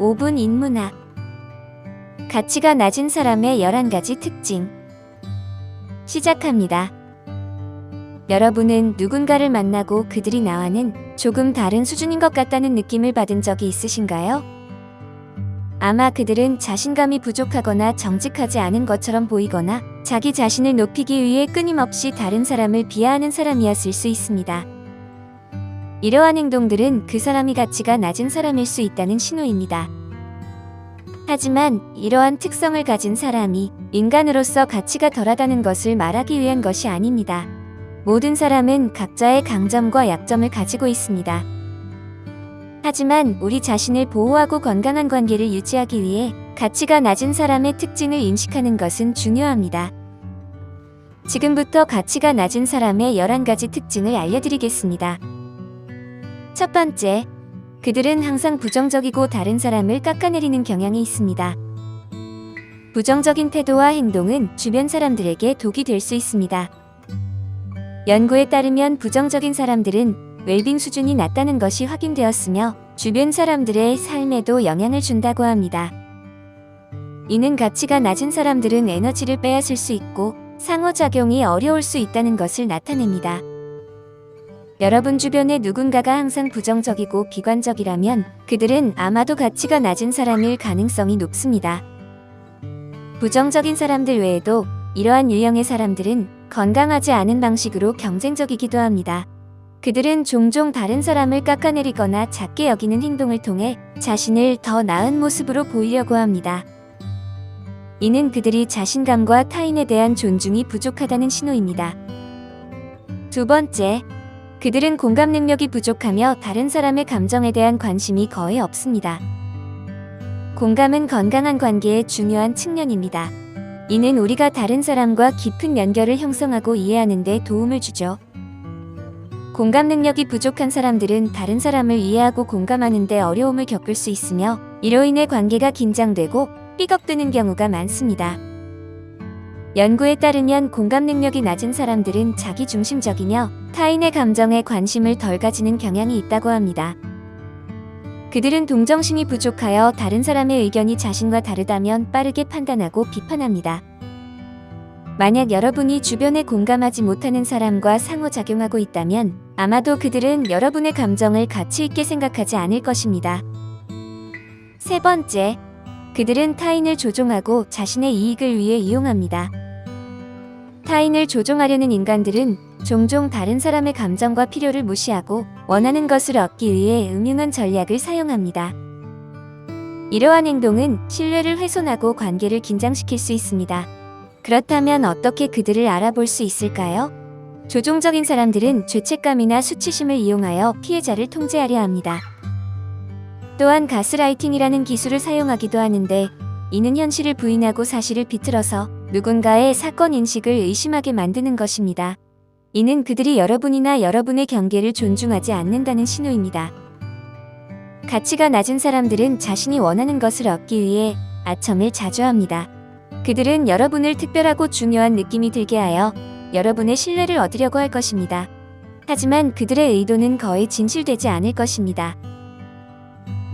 5분 인문학. 가치가 낮은 사람의 11가지 특징. 시작합니다. 여러분은 누군가를 만나고 그들이 나와는 조금 다른 수준인 것 같다는 느낌을 받은 적이 있으신가요? 아마 그들은 자신감이 부족하거나 정직하지 않은 것처럼 보이거나 자기 자신을 높이기 위해 끊임없이 다른 사람을 비하하는 사람이었을 수 있습니다. 이러한 행동들은 그 사람이 가치가 낮은 사람일 수 있다는 신호입니다. 하지만 이러한 특성을 가진 사람이 인간으로서 가치가 덜하다는 것을 말하기 위한 것이 아닙니다. 모든 사람은 각자의 강점과 약점을 가지고 있습니다. 하지만 우리 자신을 보호하고 건강한 관계를 유지하기 위해 가치가 낮은 사람의 특징을 인식하는 것은 중요합니다. 지금부터 가치가 낮은 사람의 11가지 특징을 알려드리겠습니다. 첫 번째, 그들은 항상 부정적이고 다른 사람을 깎아내리는 경향이 있습니다. 부정적인 태도와 행동은 주변 사람들에게 독이 될 수 있습니다. 연구에 따르면 부정적인 사람들은 웰빙 수준이 낮다는 것이 확인되었으며 주변 사람들의 삶에도 영향을 준다고 합니다. 이는 가치가 낮은 사람들은 에너지를 빼앗을 수 있고 상호작용이 어려울 수 있다는 것을 나타냅니다. 여러분 주변에 누군가가 항상 부정적이고 비관적이라면 그들은 아마도 가치가 낮은 사람일 가능성이 높습니다. 부정적인 사람들 외에도 이러한 유형의 사람들은 건강하지 않은 방식으로 경쟁적이기도 합니다. 그들은 종종 다른 사람을 깎아내리거나 작게 여기는 행동을 통해 자신을 더 나은 모습으로 보이려고 합니다. 이는 그들이 자신감과 타인에 대한 존중이 부족하다는 신호입니다. 두 번째, 그들은 공감 능력이 부족하며 다른 사람의 감정에 대한 관심이 거의 없습니다. 공감은 건강한 관계의 중요한 측면입니다. 이는 우리가 다른 사람과 깊은 연결을 형성하고 이해하는 데 도움을 주죠. 공감 능력이 부족한 사람들은 다른 사람을 이해하고 공감하는 데 어려움을 겪을 수 있으며 이로 인해 관계가 긴장되고 삐걱대는 경우가 많습니다. 연구에 따르면 공감 능력이 낮은 사람들은 자기중심적이며 타인의 감정에 관심을 덜 가지는 경향이 있다고 합니다. 그들은 동정심이 부족하여 다른 사람의 의견이 자신과 다르다면 빠르게 판단하고 비판합니다. 만약 여러분이 주변에 공감하지 못하는 사람과 상호작용하고 있다면 아마도 그들은 여러분의 감정을 가치 있게 생각하지 않을 것입니다. 세 번째, 그들은 타인을 조종하고 자신의 이익을 위해 이용합니다. 타인을 조종하려는 인간들은 종종 다른 사람의 감정과 필요를 무시하고 원하는 것을 얻기 위해 음흉한 전략을 사용합니다. 이러한 행동은 신뢰를 훼손하고 관계를 긴장시킬 수 있습니다. 그렇다면 어떻게 그들을 알아볼 수 있을까요? 조종적인 사람들은 죄책감이나 수치심을 이용하여 피해자를 통제하려 합니다. 또한 가스라이팅이라는 기술을 사용하기도 하는데 이는 현실을 부인하고 사실을 비틀어서 누군가의 사건 인식을 의심하게 만드는 것입니다. 이는 그들이 여러분이나 여러분의 경계를 존중하지 않는다는 신호입니다. 가치가 낮은 사람들은 자신이 원하는 것을 얻기 위해 아첨을 자주 합니다. 그들은 여러분을 특별하고 중요한 느낌이 들게 하여 여러분의 신뢰를 얻으려고 할 것입니다. 하지만 그들의 의도는 거의 진실되지 않을 것입니다.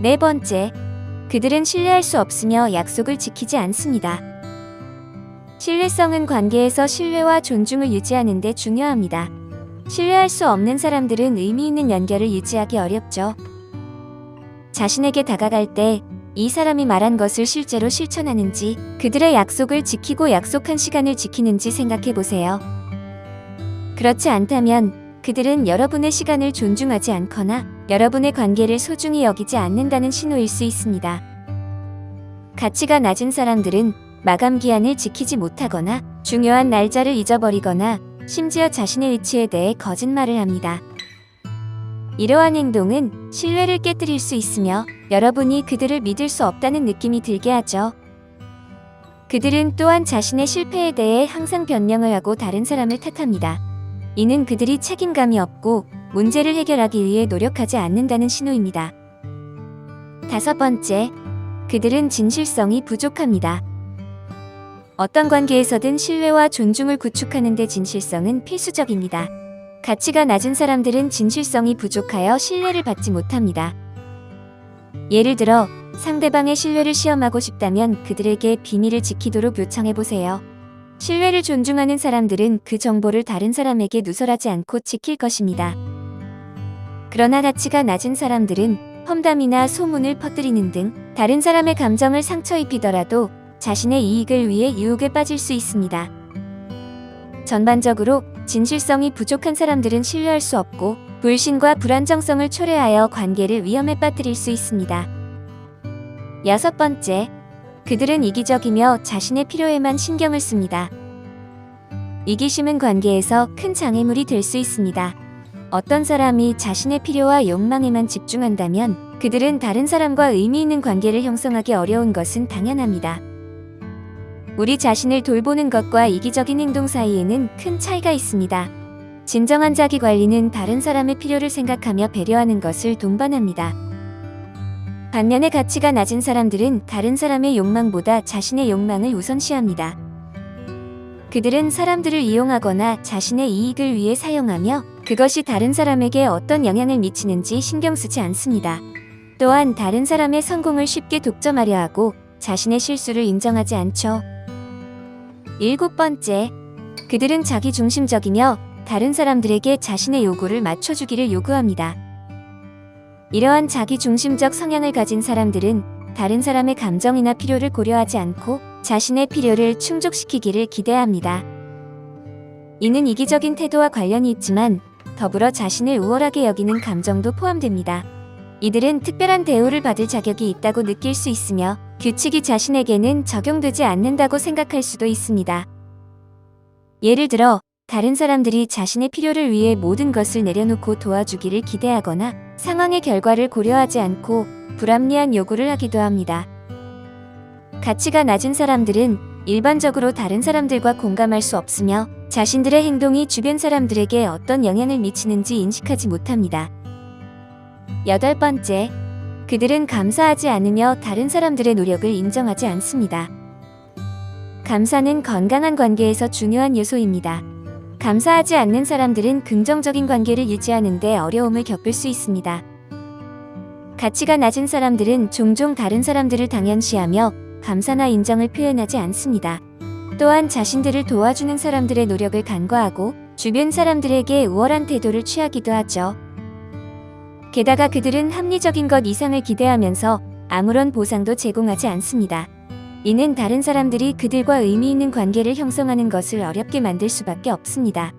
네 번째, 그들은 신뢰할 수 없으며 약속을 지키지 않습니다. 신뢰성은 관계에서 신뢰와 존중을 유지하는 데 중요합니다. 신뢰할 수 없는 사람들은 의미 있는 연결을 유지하기 어렵죠. 자신에게 다가갈 때 이 사람이 말한 것을 실제로 실천하는지, 그들의 약속을 지키고 약속한 시간을 지키는지 생각해 보세요. 그렇지 않다면 그들은 여러분의 시간을 존중하지 않거나 여러분의 관계를 소중히 여기지 않는다는 신호일 수 있습니다. 가치가 낮은 사람들은 마감 기한을 지키지 못하거나 중요한 날짜를 잊어버리거나 심지어 자신의 위치에 대해 거짓말을 합니다. 이러한 행동은 신뢰를 깨뜨릴 수 있으며 여러분이 그들을 믿을 수 없다는 느낌이 들게 하죠. 그들은 또한 자신의 실패에 대해 항상 변명을 하고 다른 사람을 탓합니다. 이는 그들이 책임감이 없고 문제를 해결하기 위해 노력하지 않는다는 신호입니다. 다섯 번째, 그들은 진실성이 부족합니다. 어떤 관계에서든 신뢰와 존중을 구축하는 데 진실성은 필수적입니다. 가치가 낮은 사람들은 진실성이 부족하여 신뢰를 받지 못합니다. 예를 들어 상대방의 신뢰를 시험하고 싶다면 그들에게 비밀을 지키도록 요청해보세요. 신뢰를 존중하는 사람들은 그 정보를 다른 사람에게 누설하지 않고 지킬 것입니다. 그러나 가치가 낮은 사람들은 험담이나 소문을 퍼뜨리는 등 다른 사람의 감정을 상처 입히더라도 자신의 이익을 위해 유혹에 빠질 수 있습니다. 전반적으로 진실성이 부족한 사람들은 신뢰할 수 없고 불신과 불안정성을 초래하여 관계를 위험에 빠뜨릴 수 있습니다. 6번째, 그들은 이기적이며 자신의 필요에만 신경을 씁니다. 이기심은 관계에서 큰 장애물이 될 수 있습니다. 어떤 사람이 자신의 필요와 욕망에만 집중한다면 그들은 다른 사람과 의미 있는 관계를 형성하기 어려운 것은 당연합니다. 우리 자신을 돌보는 것과 이기적인 행동 사이에는 큰 차이가 있습니다. 진정한 자기 관리는 다른 사람의 필요를 생각하며 배려하는 것을 동반합니다. 반면에 가치가 낮은 사람들은 다른 사람의 욕망보다 자신의 욕망을 우선시합니다. 그들은 사람들을 이용하거나 자신의 이익을 위해 사용하며 그것이 다른 사람에게 어떤 영향을 미치는지 신경 쓰지 않습니다. 또한 다른 사람의 성공을 쉽게 독점하려 하고 자신의 실수를 인정하지 않죠. 7번째, 그들은 자기중심적이며 다른 사람들에게 자신의 요구를 맞춰주기를 요구합니다. 이러한 자기중심적 성향을 가진 사람들은 다른 사람의 감정이나 필요를 고려하지 않고 자신의 필요를 충족시키기를 기대합니다. 이는 이기적인 태도와 관련이 있지만 더불어 자신을 우월하게 여기는 감정도 포함됩니다. 이들은 특별한 대우를 받을 자격이 있다고 느낄 수 있으며 규칙이 자신에게는 적용되지 않는다고 생각할 수도 있습니다. 예를 들어 다른 사람들이 자신의 필요를 위해 모든 것을 내려놓고 도와주기를 기대하거나 상황의 결과를 고려하지 않고 불합리한 요구를 하기도 합니다. 가치가 낮은 사람들은 일반적으로 다른 사람들과 공감할 수 없으며 자신들의 행동이 주변 사람들에게 어떤 영향을 미치는지 인식하지 못합니다. 8번째, 그들은 감사하지 않으며 다른 사람들의 노력을 인정하지 않습니다. 감사는 건강한 관계에서 중요한 요소입니다. 감사하지 않는 사람들은 긍정적인 관계를 유지하는 데 어려움을 겪을 수 있습니다. 가치가 낮은 사람들은 종종 다른 사람들을 당연시하며 감사나 인정을 표현하지 않습니다. 또한 자신들을 도와주는 사람들의 노력을 간과하고 주변 사람들에게 우월한 태도를 취하기도 하죠. 게다가 그들은 합리적인 것 이상을 기대하면서 아무런 보상도 제공하지 않습니다. 이는 다른 사람들이 그들과 의미 있는 관계를 형성하는 것을 어렵게 만들 수밖에 없습니다.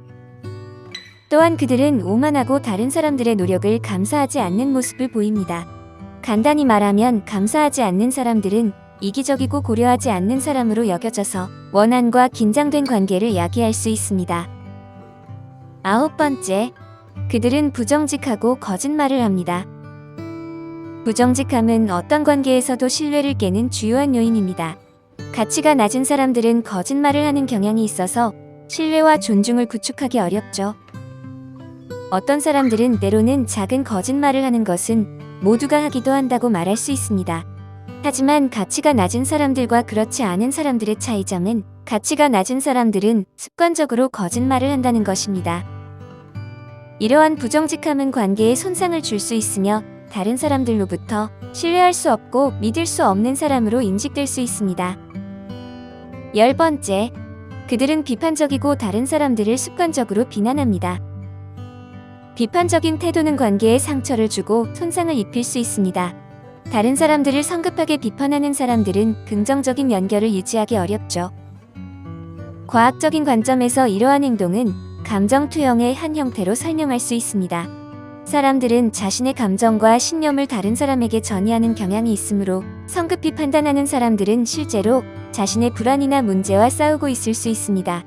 또한 그들은 오만하고 다른 사람들의 노력을 감사하지 않는 모습을 보입니다. 간단히 말하면 감사하지 않는 사람들은 이기적이고 고려하지 않는 사람으로 여겨져서 원한과 긴장된 관계를 야기할 수 있습니다. 9번째, 그들은 부정직하고 거짓말을 합니다. 부정직함은 어떤 관계에서도 신뢰를 깨는 주요한 요인입니다. 가치가 낮은 사람들은 거짓말을 하는 경향이 있어서 신뢰와 존중을 구축하기 어렵죠. 어떤 사람들은 때로는 작은 거짓말을 하는 것은 모두가 하기도 한다고 말할 수 있습니다. 하지만 가치가 낮은 사람들과 그렇지 않은 사람들의 차이점은 가치가 낮은 사람들은 습관적으로 거짓말을 한다는 것입니다. 이러한 부정직함은 관계에 손상을 줄 수 있으며 다른 사람들로부터 신뢰할 수 없고 믿을 수 없는 사람으로 인식될 수 있습니다. 10번째, 그들은 비판적이고 다른 사람들을 습관적으로 비난합니다. 비판적인 태도는 관계에 상처를 주고 손상을 입힐 수 있습니다. 다른 사람들을 성급하게 비판하는 사람들은 긍정적인 연결을 유지하기 어렵죠. 과학적인 관점에서 이러한 행동은 감정 투영의 한 형태로 설명할 수 있습니다. 사람들은 자신의 감정과 신념을 다른 사람에게 전이하는 경향이 있으므로 성급히 판단하는 사람들은 실제로 자신의 불안이나 문제와 싸우고 있을 수 있습니다.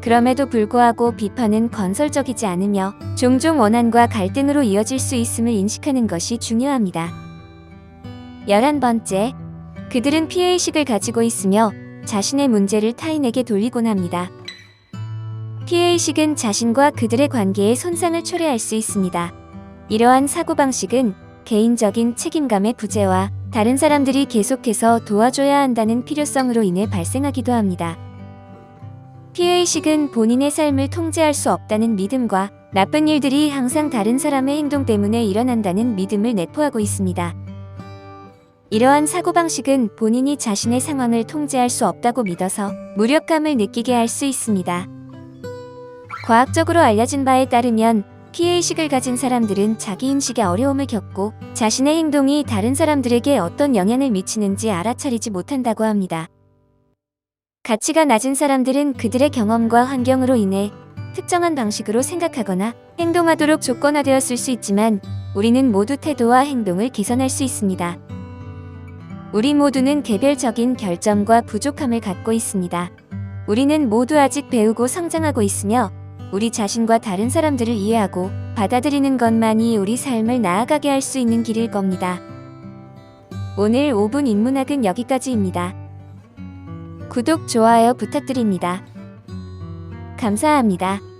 그럼에도 불구하고 비판은 건설적이지 않으며 종종 원한과 갈등으로 이어질 수 있음을 인식하는 것이 중요합니다. 11번째, 그들은 피해의식을 가지고 있으며 자신의 문제를 타인에게 돌리곤 합니다. 피해의식은 자신과 그들의 관계에 손상을 초래할 수 있습니다. 이러한 사고방식은 개인적인 책임감의 부재와 다른 사람들이 계속해서 도와줘야 한다는 필요성으로 인해 발생하기도 합니다. 피해의식은 본인의 삶을 통제할 수 없다는 믿음과 나쁜 일들이 항상 다른 사람의 행동 때문에 일어난다는 믿음을 내포하고 있습니다. 이러한 사고방식은 본인이 자신의 상황을 통제할 수 없다고 믿어서 무력감을 느끼게 할 수 있습니다. 과학적으로 알려진 바에 따르면 피해의식을 가진 사람들은 자기인식에 어려움을 겪고 자신의 행동이 다른 사람들에게 어떤 영향을 미치는지 알아차리지 못한다고 합니다. 가치가 낮은 사람들은 그들의 경험과 환경으로 인해 특정한 방식으로 생각하거나 행동하도록 조건화되었을 수 있지만 우리는 모두 태도와 행동을 개선할 수 있습니다. 우리 모두는 개별적인 결점과 부족함을 갖고 있습니다. 우리는 모두 아직 배우고 성장하고 있으며 우리 자신과 다른 사람들을 이해하고 받아들이는 것만이 우리 삶을 나아가게 할 수 있는 길일 겁니다. 오늘 5분 인문학은 여기까지입니다. 구독, 좋아요 부탁드립니다. 감사합니다.